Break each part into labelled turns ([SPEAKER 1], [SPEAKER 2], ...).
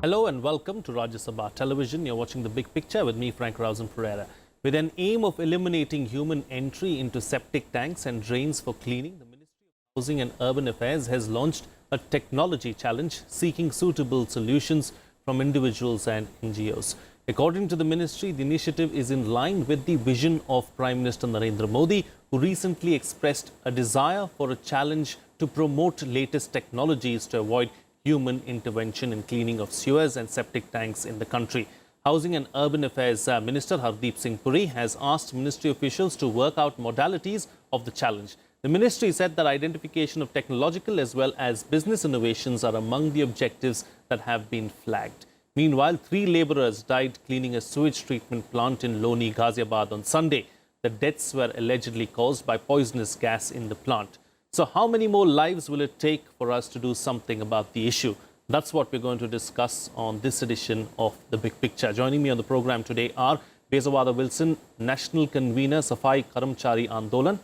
[SPEAKER 1] Hello and welcome to Ghaziabad television. You're watching The Big Picture with me, Frank Pereira. With an aim of eliminating human entry into septic tanks and drains for cleaning, the Ministry of Housing and Urban Affairs has launched a technology challenge seeking suitable solutions from individuals and NGOs. According to the ministry, the initiative is in line with the vision of Prime Minister Narendra Modi, who recently expressed a desire for a challenge to promote latest technologies to avoid human intervention in cleaning of sewers and septic tanks in the country. Housing and Urban Affairs Minister Hardeep Singh Puri has asked ministry officials to work out modalities of the challenge. The ministry said that identification of technological as well as business innovations are among the objectives that have been flagged. Meanwhile, 3 labourers died cleaning a sewage treatment plant in Loni, Ghaziabad on Sunday. The deaths were allegedly caused by poisonous gas in the plant. So how many more lives will it take for us to do something about the issue? That's what we're going to discuss on this edition of The Big Picture. Joining me on the program today are Ghaziabad Wilson, National Convener, Safai Karamchari Andolan;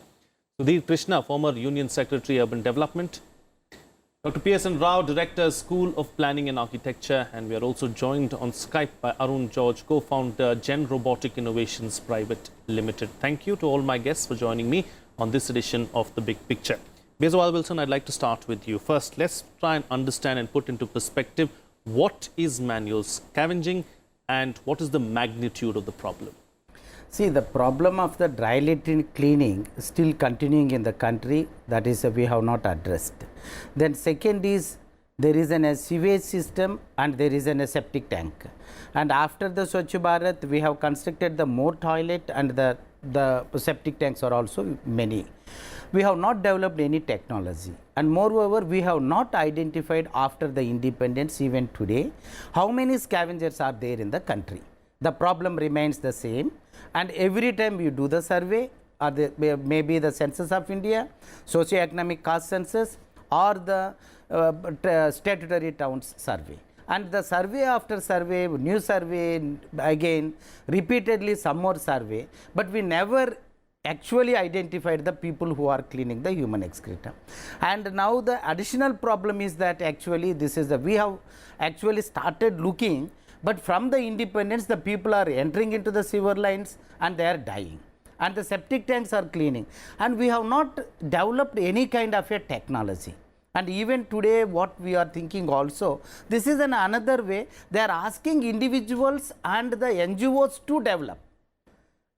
[SPEAKER 1] Sudhir Krishna, former Union Secretary, Urban Development; Dr. P.S.N. Rao, Director, School of Planning and Architecture; and we are also joined on Skype by Arun George, co-founder, Gen Robotic Innovations Private Limited. Thank you to all my guests for joining me on this edition of The Big Picture. Ghaziabad Wilson, I'd like to start with you. First, let's try and understand and put into perspective what is manual scavenging and what is the magnitude of the problem.
[SPEAKER 2] See, the problem of the dry latrine cleaning is still continuing in the country. That is, we have not addressed. Then second is, there is a sewage system and there is a septic tank. And after the Swachh Bharat, we have constructed the more toilet and the septic tanks are also many. We have not developed any technology, and moreover we have not identified after the independence even today how many scavengers are there in the country. The problem remains the same, and every time you do the survey, or maybe the census of India, socio-economic cost census, or the statutory towns survey, and the survey after survey, new survey, again repeatedly some more survey, but we never actually identified the people who are cleaning the human excreta. And now the additional problem is that actually this is we have actually started looking, but from the independence the people are entering into the sewer lines and they are dying, and the septic tanks are cleaning, and we have not developed any kind of a technology. And even today what we are thinking also, this is another way they are asking individuals and the NGOs to develop.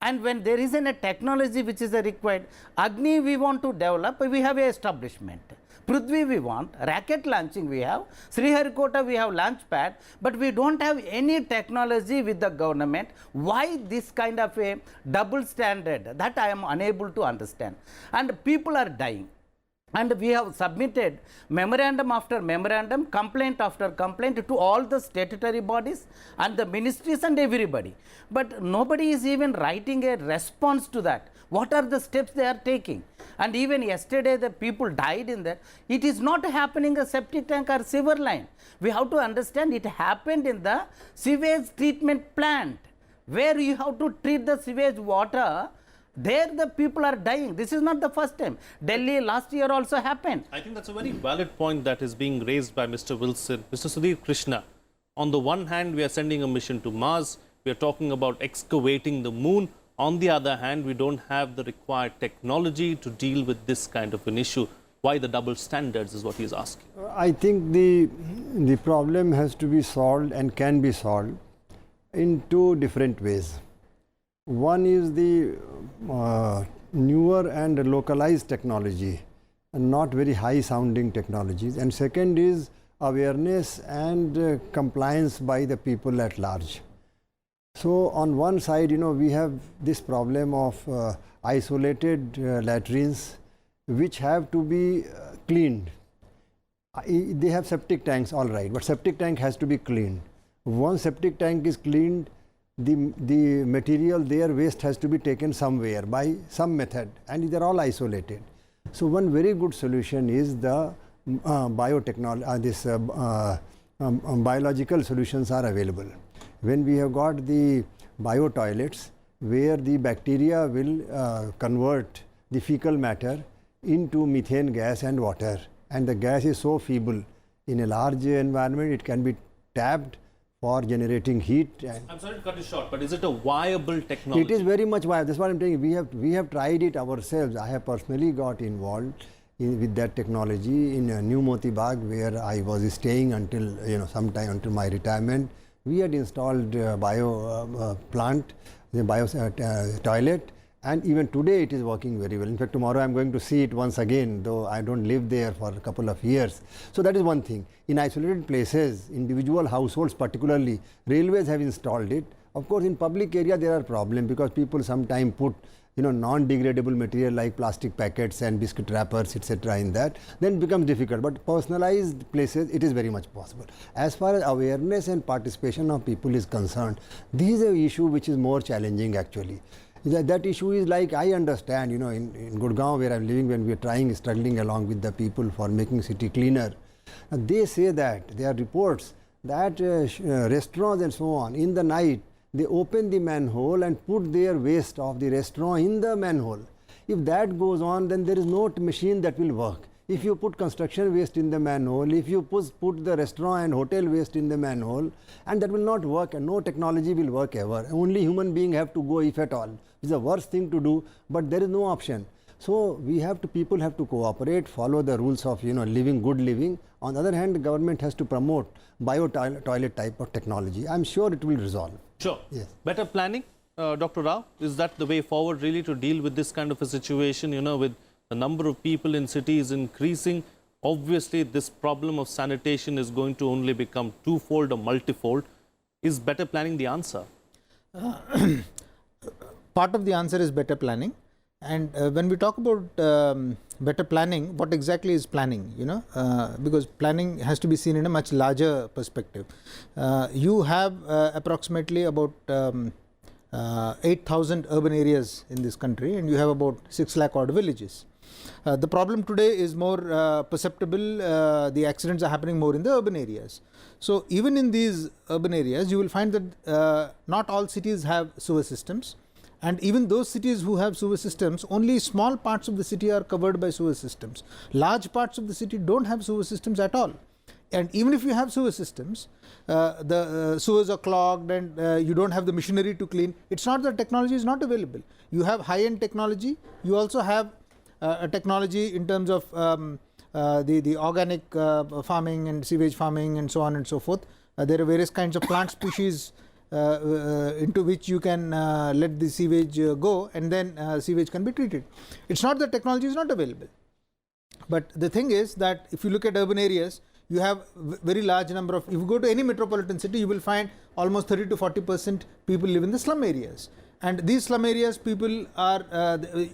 [SPEAKER 2] And when there isn't a technology which is required, Agni we want to develop, we have a establishment. Prithvi we want, rocket launching we have, Sriharikota we have launch pad, but we don't have any technology with the government. Why this kind of a double standard? That I am unable to understand. And people are dying. And we have submitted memorandum after memorandum, complaint after complaint to all the statutory bodies and the ministries and everybody. But nobody is even writing a response to that. What are the steps they are taking? And even yesterday the people died in that. It is not happening a septic tank or sewer line. We have to understand it happened in the sewage treatment plant, where you have to treat the sewage water. There the people are dying. This is not the first time. Delhi last year also happened.
[SPEAKER 1] I think that's a very valid point that is being raised by Mr. Wilson. Mr. Sudhir Krishna, on the one hand we are sending a mission to Mars, we are talking about excavating the moon. On the other hand, we don't have the required technology to deal with this kind of an issue. Why the double standards is what he is asking.
[SPEAKER 3] I think the problem has to be solved and can be solved in 2 different ways. One is the newer and localized technology, and not very high sounding technologies, and second is awareness and compliance by the people at large. So on one side, we have this problem of isolated latrines which have to be cleaned. They have septic tanks, all right, but septic tank has to be cleaned. Once septic tank is cleaned, the material there, waste has to be taken somewhere by some method, and they are all isolated. So one very good solution is the biotechnology. Biological solutions are available. When we have got the bio toilets, where the bacteria will convert the fecal matter into methane gas and water, and the gas is so feeble in a large environment, it can be tapped for generating heat. And
[SPEAKER 1] I'm sorry to cut you short, but is it a viable technology?
[SPEAKER 3] it is very much viable. That's what I'm saying. We have tried it ourselves. I have personally got involved with that technology in New Moti Bagh, where I was staying until sometime until my retirement. We had installed bio plant, the bio toilet, and even today it is working very well. In fact, tomorrow I'm going to see it once again, though I don't live there for a couple of years. So that is one thing. In isolated places, individual households particularly, railways have installed it. Of course, in public area there are problems because people sometimes put non-degradable material like plastic packets and biscuit wrappers, etc. in that, then it becomes difficult. But personalized places, it is very much possible. As far as awareness and participation of people is concerned, this is an issue which is more challenging actually. That issue is like, I understand, in Gurgaon where I'm living, when we are struggling along with the people for making city cleaner, they say that there are reports that restaurants and so on, in the night, they open the manhole and put their waste of the restaurant in the manhole. If that goes on, then there is no machine that will work. If you put construction waste in the manhole, if you put the restaurant and hotel waste in the manhole, and that will not work, and no technology will work ever. Only human being have to go, if at all. It's the worst thing to do, but there is no option. So people have to cooperate, follow the rules of living, good living. On the other hand, the government has to promote bio-toilet type of technology. I'm sure it will resolve.
[SPEAKER 1] Sure.
[SPEAKER 3] Yes.
[SPEAKER 1] Better planning, Dr. Rao, is that the way forward really to deal with this kind of a situation, with the number of people in cities increasing? Obviously, this problem of sanitation is going to only become twofold or multifold. Is better planning the answer?
[SPEAKER 4] Part of the answer is better planning. And when we talk about better planning, what exactly is planning? Because planning has to be seen in a much larger perspective. You have approximately about 8,000 urban areas in this country, and you have about 6 lakh odd villages. The problem today is more perceptible. The accidents are happening more in the urban areas. So even in these urban areas, you will find that not all cities have sewer systems. And even those cities who have sewer systems, only small parts of the city are covered by sewer systems. Large parts of the city don't have sewer systems at all. And even if you have sewer systems, the sewers are clogged and you don't have the machinery to clean. It's not that technology is not available. You have high-end technology. You also have a technology in terms of the organic farming and sewage farming and so on and so forth. There are various kinds of plant species into which you can let the sewage go, and then sewage can be treated. It's not that technology is not available. But the thing is that if you look at urban areas, you have very large number of, if you go to any metropolitan city, you will find almost 30 to 40% people live in the slum areas. And these slum areas, people are,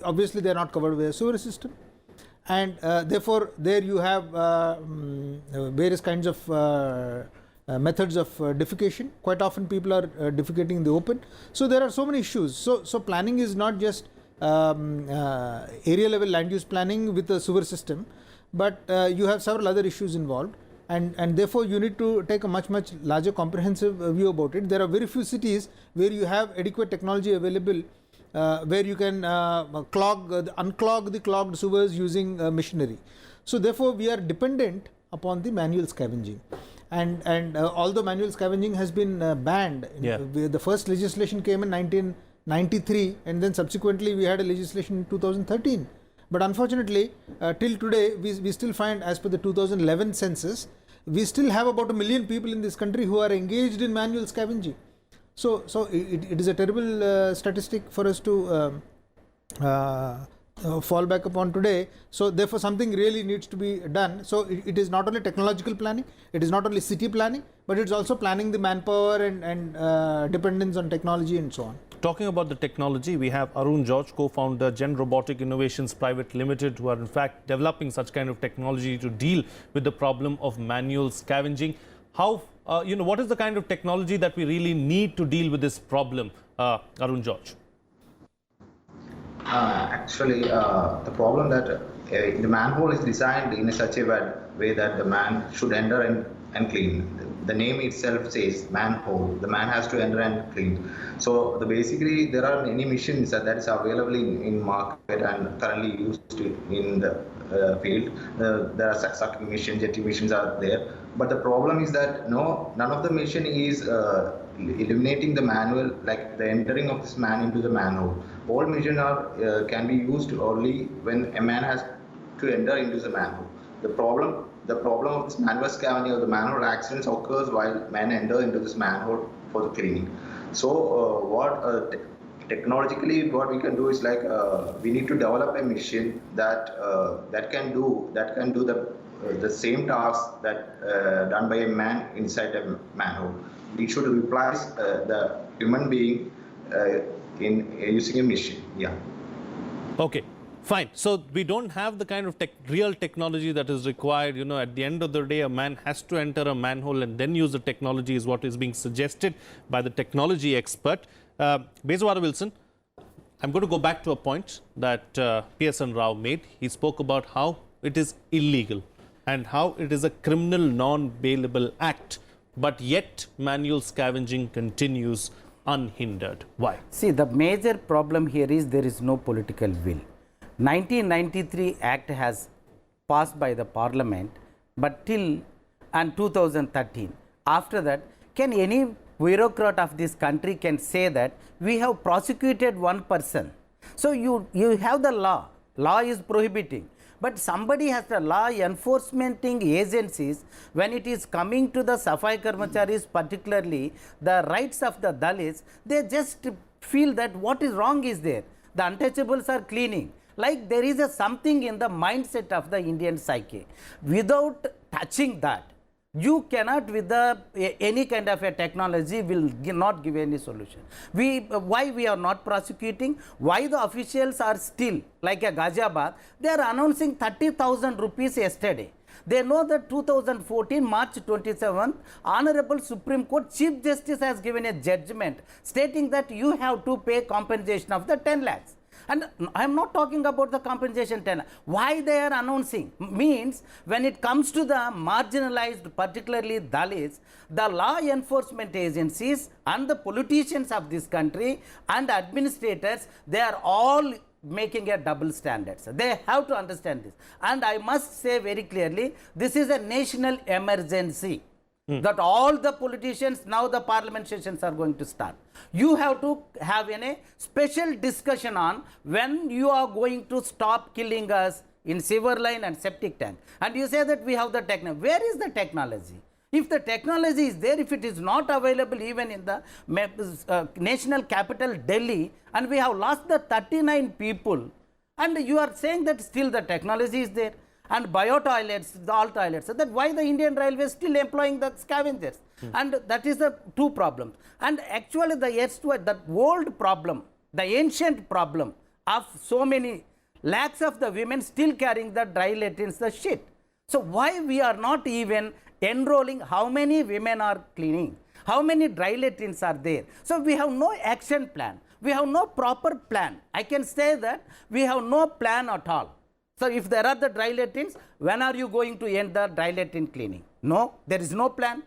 [SPEAKER 4] obviously they are not covered with a sewer system. And therefore, there you have various kinds of methods of defecation. Quite often people are defecating in the open. So there are so many issues. So planning is not just area level land use planning with a sewer system, but you have several other issues involved, and therefore you need to take a much larger comprehensive view about it. There are very few cities where you have adequate technology available where you can unclog the clogged sewers using machinery. So therefore we are dependent upon the manual scavenging. And although manual scavenging has been banned, the first legislation came in 1993, and then subsequently we had a legislation in 2013. But unfortunately, till today, we still find, as per the 2011 census, we still have about 1 million people in this country who are engaged in manual scavenging. So it is a terrible statistic for us to fall back upon today. So therefore something really needs to be done. So it is not only technological planning, it is not only city planning, but it's also planning the manpower and dependence on technology and so on.
[SPEAKER 1] Talking about the technology, we have Arun George, co-founder Gen Robotic Innovations Private Limited, who are in fact developing such kind of technology to deal with the problem of manual scavenging. How, what is the kind of technology that we really need to deal with this problem, Arun George?
[SPEAKER 5] Actually, the problem that the manhole is designed in such a way that the man should enter and clean. The name itself says manhole. The man has to enter and clean. So basically there are many machines that is available in market and currently used in the field. There are sucking machines, jetty machines are there, But the problem is that none of the mission is eliminating the manual, like the entering of this man into the manhole. All mission are can be used only when a man has to enter into the manhole. The problem of this manual scavenging or the manhole accidents occurs while men enter into this manhole for the cleaning. So technologically, what we can do is like we need to develop a machine that can do the same task that done by a man inside a manhole. We should replace the human being in using a machine. Yeah.
[SPEAKER 1] Okay, fine. So we don't have the kind of real technology that is required. At the end of the day, a man has to enter a manhole and then use the technology is what is being suggested by the technology expert. Bezawara Wilson, I'm going to go back to a point that PSN Rao made. He spoke about how it is illegal and how it is a criminal non-bailable act, but yet manual scavenging continues unhindered. Why?
[SPEAKER 2] See, the major problem here is there is no political will. 1993 Act has passed by the Parliament, but till and 2013. After that, can any bureaucrat of this country can say that we have prosecuted one person? So you have the law. Law is prohibiting. But somebody has the law enforcement agencies, when it is coming to the Safai Karmacharis, particularly the rights of the Dalits, they just feel that what is wrong is there. The untouchables are cleaning. Like there is something in the mindset of the Indian psyche. Without touching that, you cannot with any kind of a technology will not give any solution. Why we are not prosecuting? Why the officials are still like a Ghaziabad? They are announcing 30,000 rupees yesterday. They know that 2014 March 27th, Honorable Supreme Court Chief Justice has given a judgment stating that you have to pay compensation of the 10 lakhs. And I am not talking about the compensation 10. Why they are announcing? Means when it comes to the marginalized, particularly Dalits, the law enforcement agencies and the politicians of this country and administrators, they are all making a double standards. They have to understand this. And I must say very clearly, this is a national emergency. That all the politicians, now the parliament sessions are going to start. You have to have a special discussion on when you are going to stop killing us in sewer line and septic tank. And you say that we have the technology. Where is the technology? If the technology is there, if it is not available even in the national capital Delhi, and we have lost the 39 people, and you are saying that still the technology is there. And bio toilets, all toilets. So that why the Indian Railways still employing the scavengers, and that is the two problems. And actually, the old problem, the ancient problem of so many lakhs of the women still carrying the dry latrines, the shit. So why we are not even enrolling how many women are cleaning, how many dry latrines are there? So we have no action plan. We have no proper plan. I can say that we have no plan at all. So if there are the dry latrines, when are you going to end the dry latrine cleaning? No, there is no plan.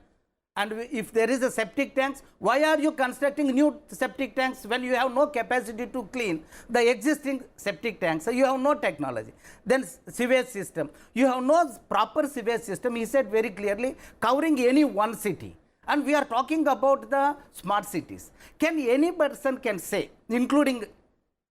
[SPEAKER 2] And if there is a septic tanks, why are you constructing new septic tanks when you have no capacity to clean the existing septic tanks? So you have no technology. Then sewage system, you have no proper sewage system. He said very clearly, covering any one city. And we are talking about the smart cities. Can any person can say, including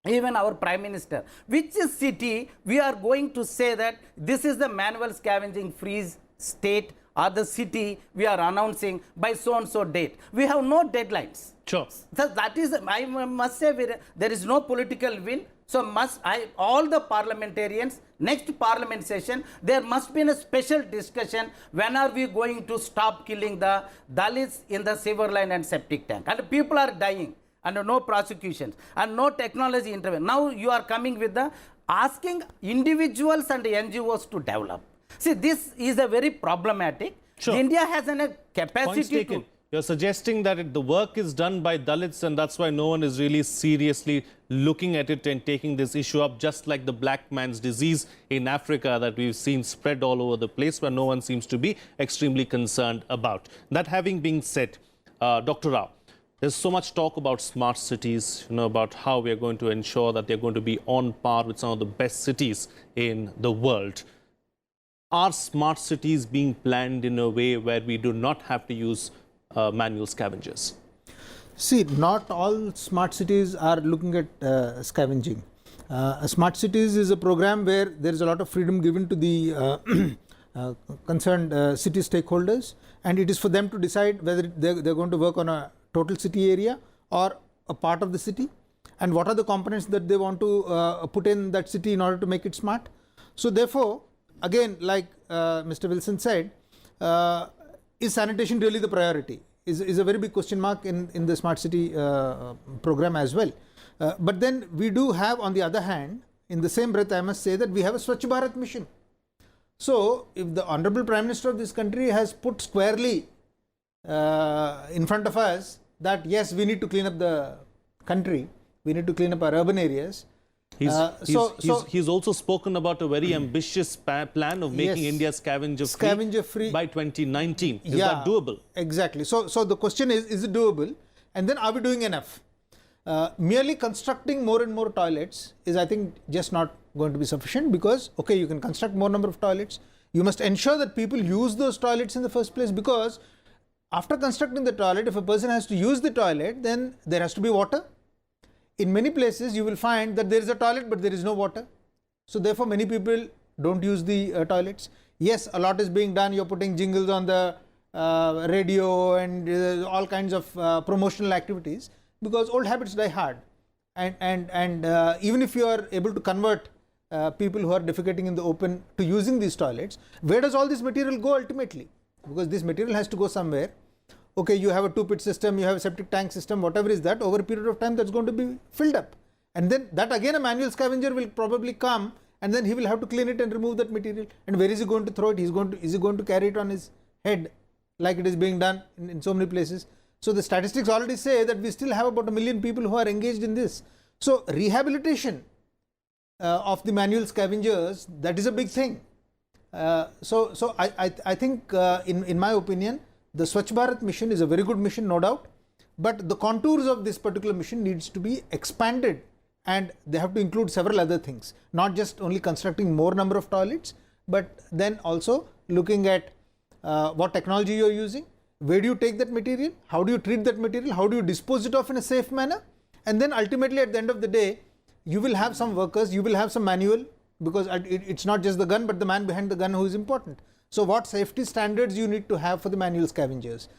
[SPEAKER 2] even our Prime Minister, which city we are going to say that this is the manual scavenging free state or the city we are announcing by so and so date? We have no deadlines.
[SPEAKER 1] Sure.
[SPEAKER 2] So that is, I must say, there is no political will. So all the parliamentarians, next parliament session, there must be a special discussion when are we going to stop killing the Dalits in the sewer line and septic tank. And people are dying. And no prosecutions and no technology intervention. Now you are coming with the asking individuals and NGOs to develop. See, this is a very problematic.
[SPEAKER 1] Sure.
[SPEAKER 2] India has a capacity to.
[SPEAKER 1] You're suggesting that the work is done by Dalits and that's why no one is really seriously looking at it and taking this issue up, just like the black man's disease in Africa that we've seen spread all over the place, where no one seems to be extremely concerned about. That having been said, Dr. Rao, there's so much talk about smart cities, about how we are going to ensure that they're going to be on par with some of the best cities in the world. Are smart cities being planned in a way where we do not have to use manual scavengers?
[SPEAKER 4] See, not all smart cities are looking at scavenging. Smart cities is a program where there is a lot of freedom given to the concerned city stakeholders, and it is for them to decide whether they're going to work on a total city area or a part of the city, and what are the components that they want to put in that city in order to make it smart. So therefore, again, like Mr. Wilson said, is sanitation really the priority? Is a very big question mark in the smart city program as well. But then we do have, on the other hand, in the same breath, I must say that we have a Swachh Bharat mission. So if the Honorable Prime Minister of this country has put squarely in front of us that yes, we need to clean up the country, we need to clean up our urban areas.
[SPEAKER 1] He's also spoken about a very ambitious plan of making India scavenger free by 2019. Is that doable?
[SPEAKER 4] Exactly. So the question is it doable? And then are we doing enough? Merely constructing more and more toilets is, I think, just not going to be sufficient, because okay, you can construct more number of toilets. You must ensure that people use those toilets in the first place, because after constructing the toilet, if a person has to use the toilet, then there has to be water. In many places, you will find that there is a toilet, but there is no water. So therefore, many people don't use the toilets. Yes, a lot is being done. You're putting jingles on the radio and all kinds of promotional activities, because old habits die hard. And even if you are able to convert people who are defecating in the open to using these toilets, where does all this material go ultimately? Because this material has to go somewhere. Okay, you have a two-pit system, you have a septic tank system, whatever is that, over a period of time that's going to be filled up. And then that again, a manual scavenger will probably come, and then he will have to clean it and remove that material. And where is he going to throw it? Is he going to carry it on his head like it is being done in so many places? So the statistics already say that we still have about 1 million people who are engaged in this. So rehabilitation of the manual scavengers, that is a big thing. So I think in my opinion, the Swachh Bharat mission is a very good mission, no doubt, but the contours of this particular mission needs to be expanded, and they have to include several other things, not just only constructing more number of toilets, but then also looking at what technology you are using, where do you take that material, how do you treat that material, how do you dispose it off in a safe manner, and then ultimately at the end of the day, you will have some workers, you will have some manual, because it's not just the gun, but the man behind the gun who is important. So what safety standards you need to have for the manual scavengers?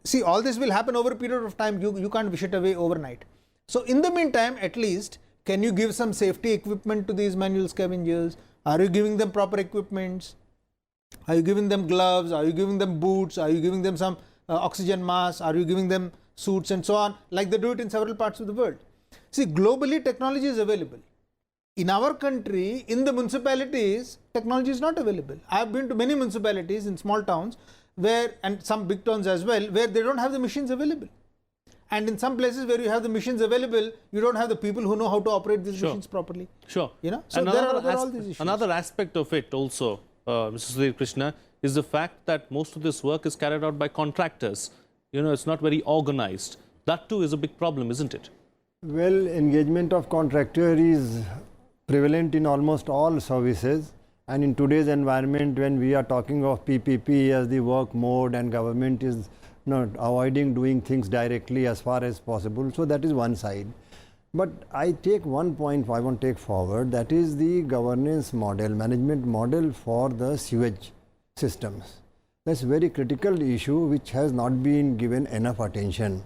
[SPEAKER 4] See, all this will happen over a period of time. You can't wish it away overnight. So in the meantime, at least, can you give some safety equipment to these manual scavengers? Are you giving them proper equipments? Are you giving them gloves? Are you giving them boots? Are you giving them some oxygen masks? Are you giving them suits and so on, like they do it in several parts of the world? See, globally technology is available. In our country, in the municipalities, technology is not available. I have been to many municipalities in small towns where, and some big towns as well, where they don't have the machines available. And in some places where you have the machines available, you don't have the people who know how to operate these machines properly.
[SPEAKER 1] Sure.
[SPEAKER 4] You know, so there are all these issues.
[SPEAKER 1] Another aspect of it also, Mr. Sudhir Krishna, is the fact that most of this work is carried out by contractors. You know, it's not very organized. That too is a big problem, isn't it?
[SPEAKER 3] Well, engagement of contractor is prevalent in almost all services, and in today's environment, when we are talking of PPP as the work mode, and government is not avoiding doing things directly as far as possible, so that is one side. But I take one point I want to take forward, that is the governance model, management model for the sewage systems. That's a very critical issue which has not been given enough attention.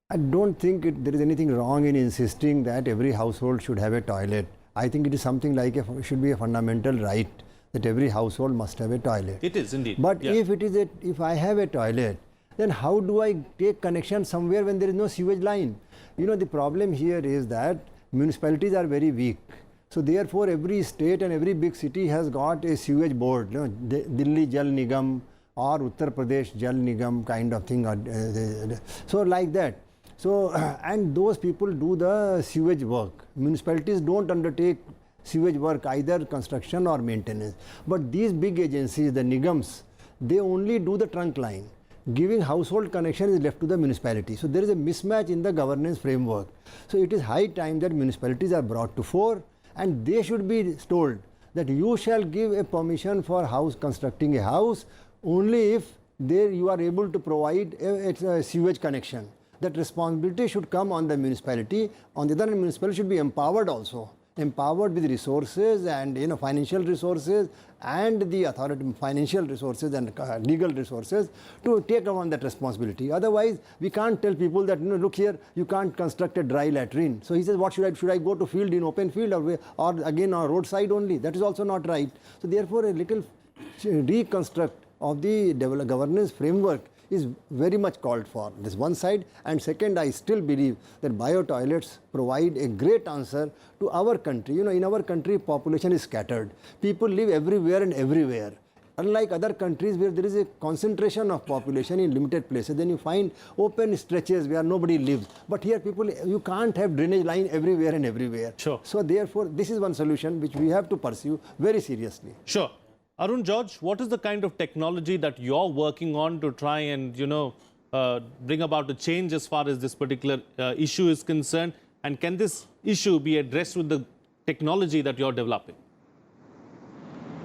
[SPEAKER 3] I don't think there is anything wrong in insisting that every household should have a toilet. I think it is something like should be a fundamental right that every household must have a toilet.
[SPEAKER 1] It is indeed.
[SPEAKER 3] But if I have a toilet, then how do I take connection somewhere when there is no sewage line? You know, the problem here is that municipalities are very weak. So therefore, every state and every big city has got a sewage board. You know, Delhi Jal Nigam or Uttar Pradesh Jal Nigam kind of thing. So like that. So, and those people do the sewage work. Municipalities don't undertake sewage work, either construction or maintenance. But these big agencies, the Nigams, they only do the trunk line. Giving household connection is left to the municipality. So there is a mismatch in the governance framework. So it is high time that municipalities are brought to fore, and they should be told that you shall give a permission for constructing a house only if there you are able to provide a sewage connection. That responsibility should come on the municipality. On the other hand, municipality should be empowered also, empowered with resources and financial resources and the authority financial resources and legal resources to take on that responsibility. Otherwise, we can't tell people that look here, you can't construct a dry latrine. So he says, what should I go to field in open field or again on roadside only? That is also not right. So therefore, a little reconstruct of the governance framework is very much called for. This one side, and second, I still believe that bio-toilets provide a great answer to our country. In our country, population is scattered. People live everywhere and everywhere. Unlike other countries where there is a concentration of population in limited places, then you find open stretches where nobody lives. But here you can't have drainage line everywhere and everywhere.
[SPEAKER 1] Sure.
[SPEAKER 3] So therefore, this is one solution which we have to pursue very seriously.
[SPEAKER 1] Sure. Arun George, what is the kind of technology that you're working on to try and, bring about a change as far as this particular issue is concerned? And can this issue be addressed with the technology that you're developing?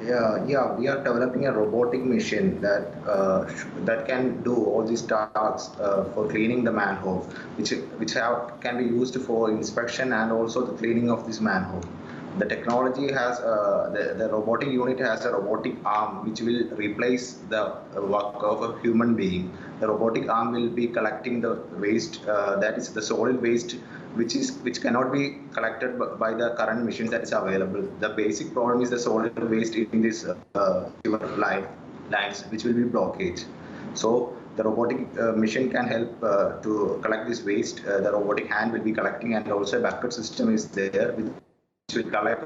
[SPEAKER 5] Yeah, we are developing a robotic machine that can do all these tasks for cleaning the manhole, which can be used for inspection and also the cleaning of this manhole. The technology has, the robotic unit has a robotic arm which will replace the work of a human being. The robotic arm will be collecting the waste, that is the solid waste, which cannot be collected by the current machines that is available. The basic problem is the solid waste in this sewer lines, which will be blockage. So the robotic machine can help to collect this waste. The robotic hand will be collecting, and also a bucket system is there which will collect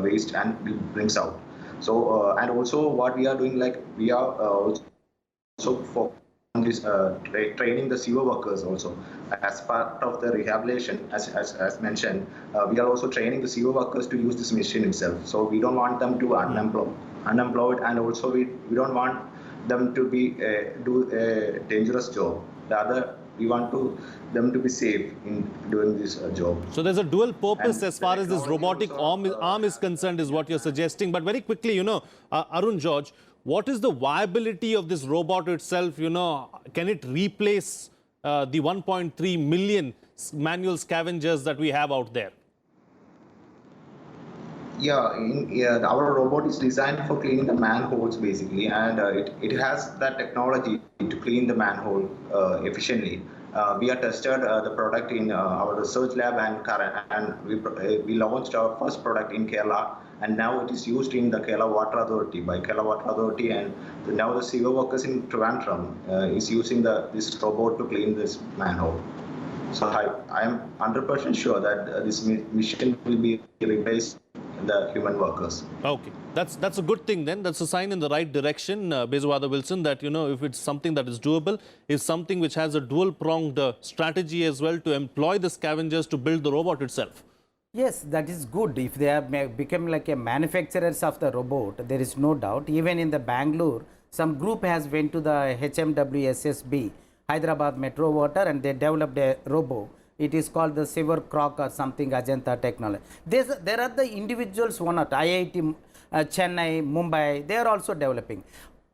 [SPEAKER 5] waste and will brings out. So and also what we are doing, like we are also for this training the sewer workers also as part of the rehabilitation, as mentioned. We are also training the sewer workers to use this machine itself. So we don't want them to unemployed, and also we don't want them to be do a dangerous job. Rather, we want them to be safe in doing this job.
[SPEAKER 1] So there's a dual purpose as far as this robotic arm is concerned, is what you're suggesting. But very quickly, Arun George, what is the viability of this robot itself? Can it replace the 1.3 million manual scavengers that we have out there?
[SPEAKER 5] Yeah, our robot is designed for cleaning the manholes basically, and it has that technology to clean the manhole efficiently. We have tested the product in our research lab, and we launched our first product in Kerala, and now it is used in the Kerala Water Authority by Kerala Water Authority, and now the sewer workers in Trivandrum is using this robot to clean this manhole. So I am 100% sure that this mission will be replaced the human workers.
[SPEAKER 1] Okay, that's a good thing then. That's a sign in the right direction, Bezawada Wilson, that if it's something that is doable, is something which has a dual-pronged strategy as well to employ the scavengers to build the robot itself.
[SPEAKER 2] Yes, that is good. If they have become like a manufacturers of the robot, there is no doubt. Even in the Bangalore, some group has went to the HMWSSB, Hyderabad Metro Water, and they developed a robot. It is called the Sewer Croc or something, Ajanta technology. There are the individuals, one at IIT, Chennai, Mumbai, they are also developing.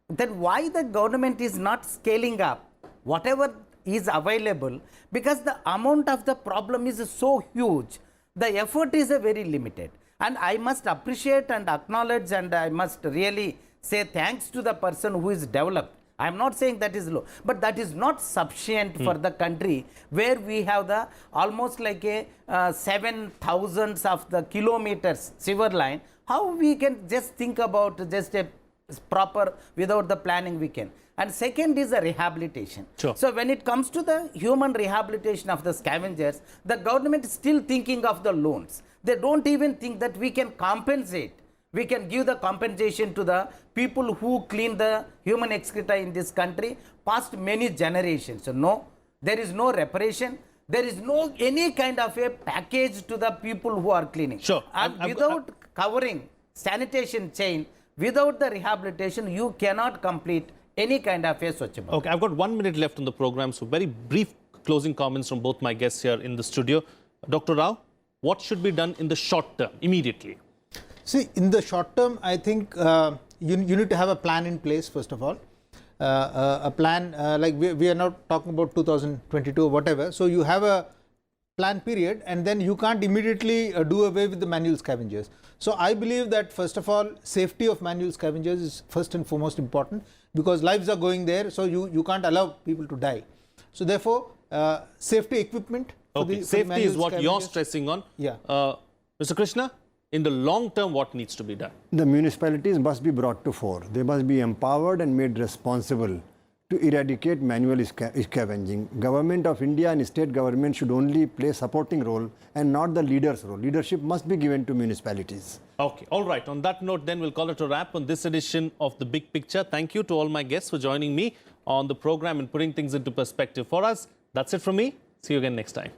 [SPEAKER 2] Then why the government is not scaling up whatever is available? Because the amount of the problem is so huge. The effort is very limited. And I must appreciate and acknowledge, and I must really say thanks to the person who is developed. I am not saying that is low, but that is not sufficient for the country where we have the almost like a 7,000s of the kilometers sewer line. How we can just think about just a proper, without the planning we can. And second is the rehabilitation.
[SPEAKER 1] Sure.
[SPEAKER 2] So when it comes to the human rehabilitation of the scavengers, the government is still thinking of the loans. They don't even think that we can compensate. We can give the compensation to the people who clean the human excreta in this country past many generations. So no, there is no reparation. There is no any kind of a package to the people who are cleaning.
[SPEAKER 1] Sure.
[SPEAKER 2] And without covering sanitation chain, without the rehabilitation, you cannot complete any kind of a Swachh Bharat.
[SPEAKER 1] Okay, I've got 1 minute left on the program, so very brief closing comments from both my guests here in the studio. Dr. Rao, what should be done in the short term, immediately?
[SPEAKER 4] See, in the short term, I think you need to have a plan in place, first of all. A plan like we are not talking about 2022 or whatever. So you have a plan period, and then you can't immediately do away with the manual scavengers. So I believe that first of all, safety of manual scavengers is first and foremost important, because lives are going there. So you can't allow people to die. So therefore, safety equipment.
[SPEAKER 1] Okay, safety is what you're stressing on.
[SPEAKER 4] Yeah.
[SPEAKER 1] Mr. Krishna, in the long term, what needs to be done?
[SPEAKER 3] The municipalities must be brought to fore. They must be empowered and made responsible to eradicate manual scavenging. Government of India and state government should only play supporting role and not the leader's role. Leadership must be given to municipalities.
[SPEAKER 1] Okay, all right. On that note, then we'll call it a wrap on this edition of The Big Picture. Thank you to all my guests for joining me on the program and putting things into perspective for us. That's it from me. See you again next time.